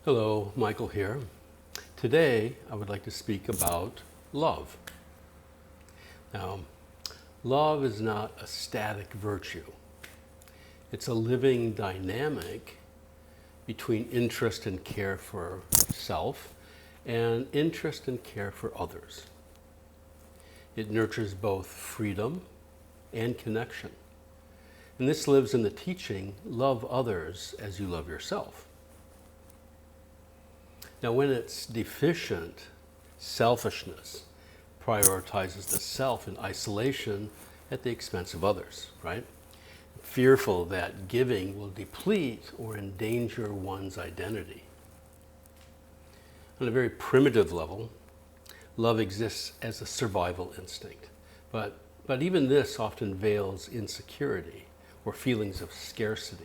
Hello, Michael here. Today I would like to speak about love. Now, love is not a static virtue. It's a living dynamic between interest and care for self and interest and care for others. It nurtures both freedom and connection. And this lives in the teaching, love others as you love yourself. Now, when it's deficient, selfishness prioritizes the self in isolation at the expense of others, right? Fearful that giving will deplete or endanger one's identity. On a very primitive level, love exists as a survival instinct, but even this often veils insecurity or feelings of scarcity.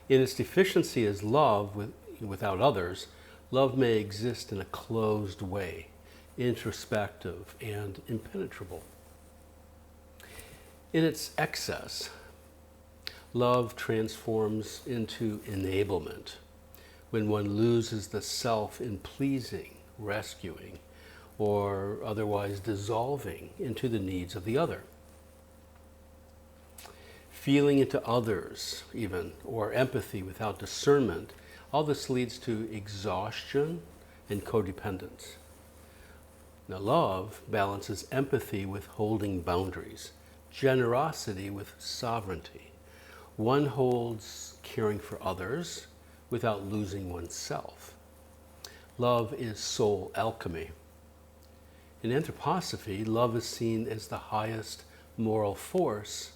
In its deficiency as love without others, love may exist in a closed way, introspective and impenetrable. In its excess, love transforms into enablement when one loses the self in pleasing, rescuing, or otherwise dissolving into the needs of the other. Feeling into others, even, or empathy without discernment, all this leads to exhaustion and codependence. Now, love balances empathy with holding boundaries, generosity with sovereignty. One holds caring for others without losing oneself. Love is soul alchemy. In anthroposophy, love is seen as the highest moral force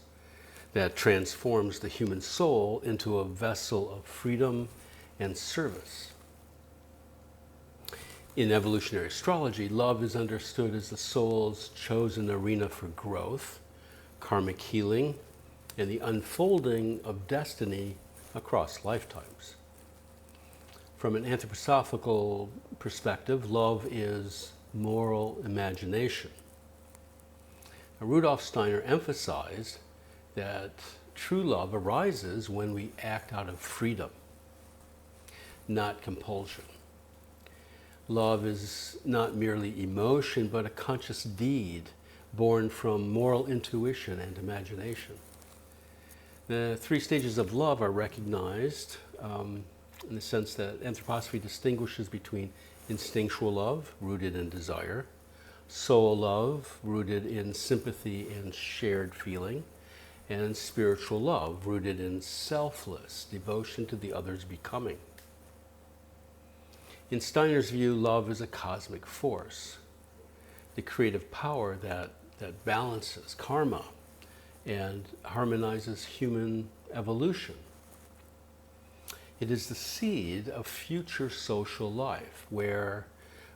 that transforms the human soul into a vessel of freedom and service. In evolutionary astrology, love is understood as the soul's chosen arena for growth, karmic healing, and the unfolding of destiny across lifetimes. From an anthroposophical perspective, love is moral imagination. Now, Rudolf Steiner emphasized that true love arises when we act out of freedom, not compulsion. Love is not merely emotion, but a conscious deed born from moral intuition and imagination. The three stages of love are recognized in the sense that anthroposophy distinguishes between instinctual love, rooted in desire, soul love, rooted in sympathy and shared feeling, and spiritual love, rooted in selfless devotion to the other's becoming. In Steiner's view, love is a cosmic force, the creative power that balances karma and harmonizes human evolution. It is the seed of future social life where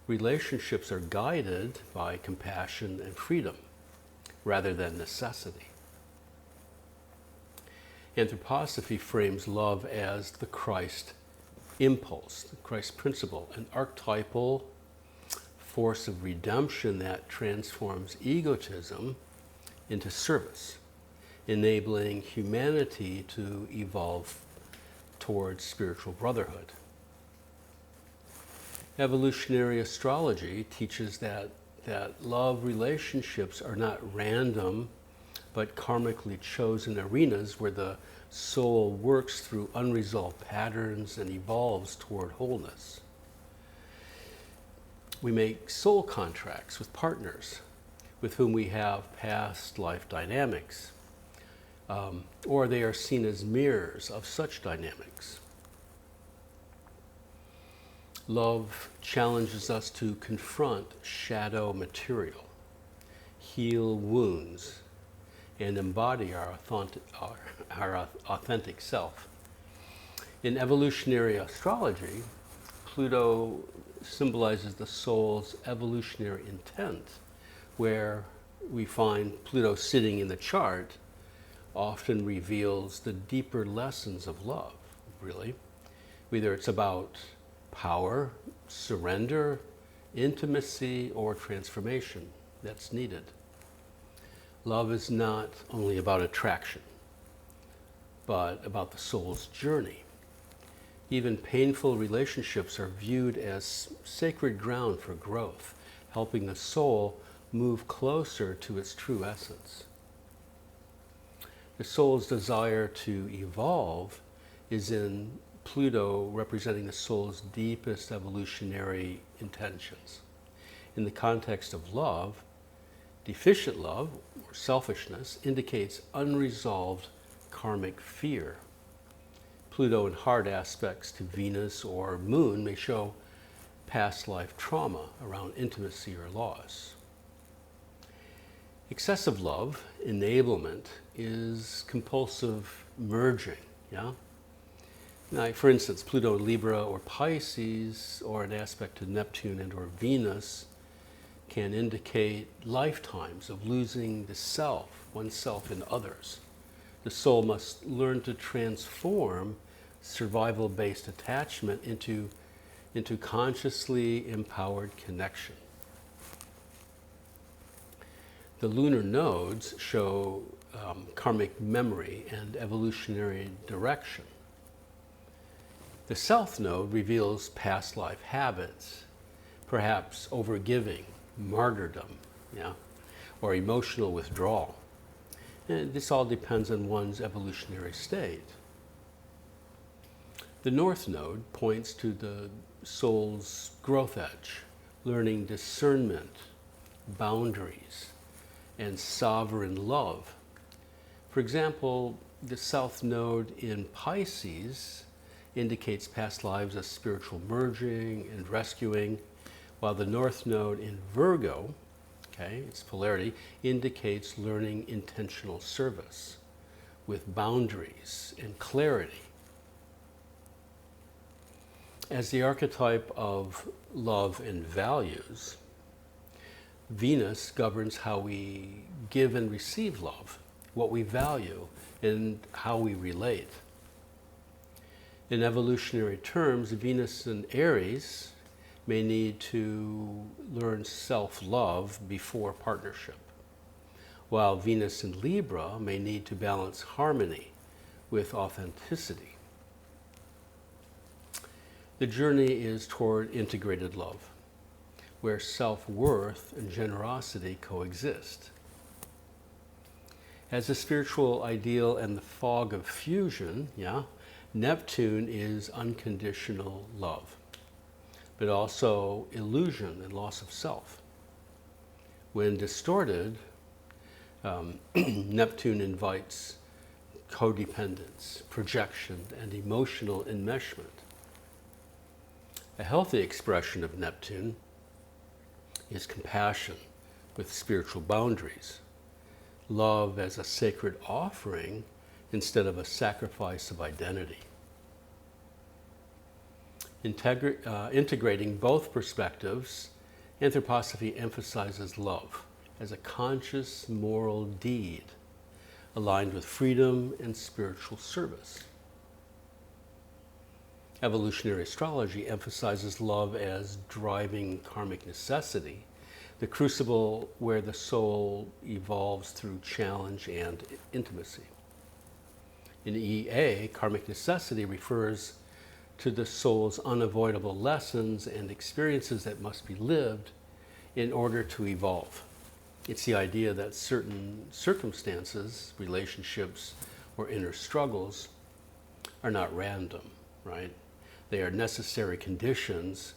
relationships are guided by compassion and freedom rather than necessity. Anthroposophy frames love as the Christ impulse, the Christ principle, an archetypal force of redemption that transforms egotism into service, enabling humanity to evolve towards spiritual brotherhood. Evolutionary astrology teaches that love relationships are not random, but karmically chosen arenas where the soul works through unresolved patterns and evolves toward wholeness. We make soul contracts with partners with whom we have past life dynamics, or they are seen as mirrors of such dynamics. Love challenges us to confront shadow material, heal wounds, and embody our authentic self. In evolutionary astrology, Pluto symbolizes the soul's evolutionary intent, where we find Pluto sitting in the chart often reveals the deeper lessons of love, really. Whether it's about power, surrender, intimacy, or transformation that's needed. Love is not only about attraction, but about the soul's journey. Even painful relationships are viewed as sacred ground for growth, helping the soul move closer to its true essence. The soul's desire to evolve is in Pluto, representing the soul's deepest evolutionary intentions. In the context of love, deficient love, or selfishness, indicates unresolved karmic fear. Pluto in hard aspects to Venus or Moon may show past life trauma around intimacy or loss. Excessive love, enablement, is compulsive merging, yeah? Now, for instance, Pluto in Libra or Pisces, or an aspect to Neptune and or Venus, can indicate lifetimes of losing the self, oneself in others. The soul must learn to transform survival-based attachment into consciously empowered connection. The lunar nodes show karmic memory and evolutionary direction. The south node reveals past life habits, perhaps overgiving, martyrdom, yeah, or emotional withdrawal. And this all depends on one's evolutionary state. The north node points to the soul's growth edge, learning discernment, boundaries, and sovereign love. For example, the south node in Pisces indicates past lives as spiritual merging and rescuing, while the north node in Virgo, okay, its polarity, indicates learning intentional service with boundaries and clarity. As the archetype of love and values, Venus governs how we give and receive love, what we value, and how we relate. In evolutionary terms, Venus in Aries may need to learn self-love before partnership, while Venus in Libra may need to balance harmony with authenticity. The journey is toward integrated love, where self-worth and generosity coexist. As a spiritual ideal and the fog of fusion, yeah, Neptune is unconditional love, but also illusion and loss of self. When distorted, Neptune invites codependence, projection, and emotional enmeshment. A healthy expression of Neptune is compassion with spiritual boundaries, love as a sacred offering instead of a sacrifice of identity. Integrating both perspectives, anthroposophy emphasizes love as a conscious moral deed aligned with freedom and spiritual service. Evolutionary astrology emphasizes love as driving karmic necessity, the crucible where the soul evolves through challenge and intimacy. In EA, karmic necessity refers to the soul's unavoidable lessons and experiences that must be lived in order to evolve. It's the idea that certain circumstances, relationships, or inner struggles are not random, right? They are necessary conditions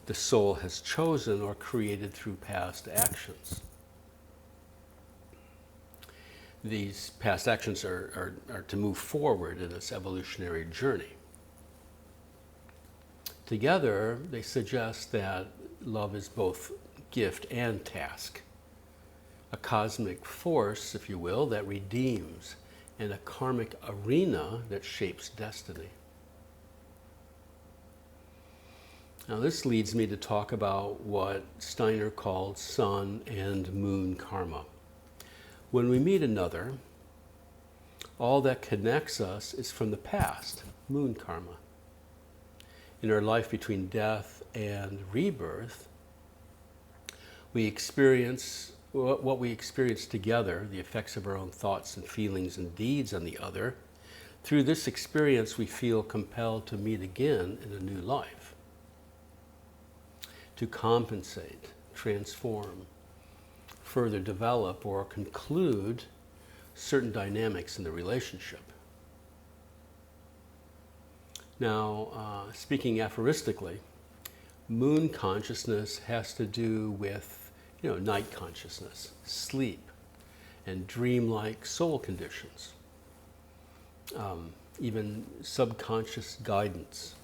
the soul has chosen or created through past actions. These past actions are to move forward in its evolutionary journey. Together, they suggest that love is both gift and task, a cosmic force, if you will, that redeems, and a karmic arena that shapes destiny. Now this leads me to talk about what Steiner called sun and moon karma. When we meet another, all that connects us is from the past, moon karma. In our life between death and rebirth, we experience what we experience together, the effects of our own thoughts and feelings and deeds on the other, Through this experience, we feel compelled to meet again in a new life, to compensate, transform, further develop, or conclude certain dynamics in the relationship. Now, speaking aphoristically, moon consciousness has to do with, night consciousness, sleep, and dreamlike soul conditions, even subconscious guidance.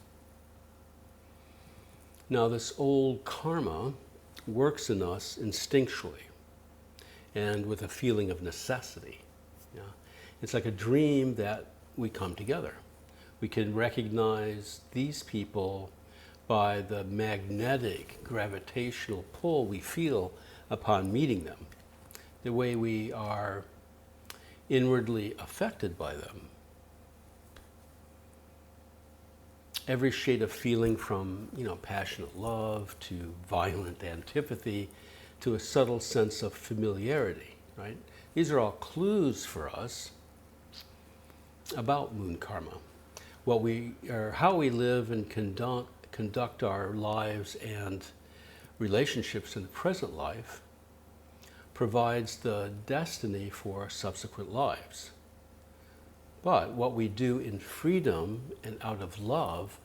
Now, this old karma works in us instinctually and with a feeling of necessity. It's like a dream that we come together. We can recognize these people by the magnetic gravitational pull we feel upon meeting them, the way we are inwardly affected by them. Every shade of feeling from, passionate love to violent antipathy to a subtle sense of familiarity, right? These are all clues for us about moon karma. How we live and conduct our lives and relationships in the present life provides the destiny for subsequent lives. But what we do in freedom and out of love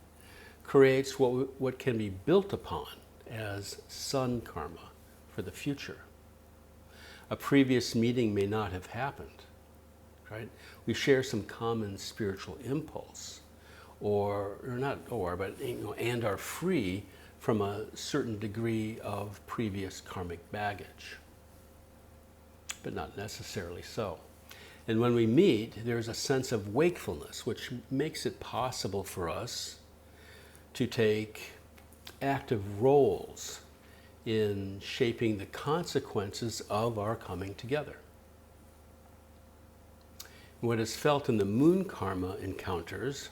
creates what can be built upon as sun karma for the future. A previous meeting may not have happened, right? We share some common spiritual impulse, and are free from a certain degree of previous karmic baggage, but not necessarily so. And when we meet, there's a sense of wakefulness, which makes it possible for us to take active roles in shaping the consequences of our coming together. What is felt in the moon karma encounters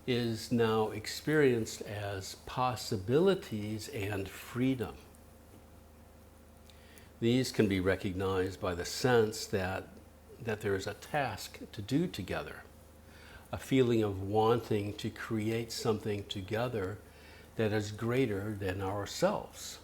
is now experienced as possibilities and freedom. These can be recognized by the sense that there is a task to do together, a feeling of wanting to create something together that is greater than ourselves.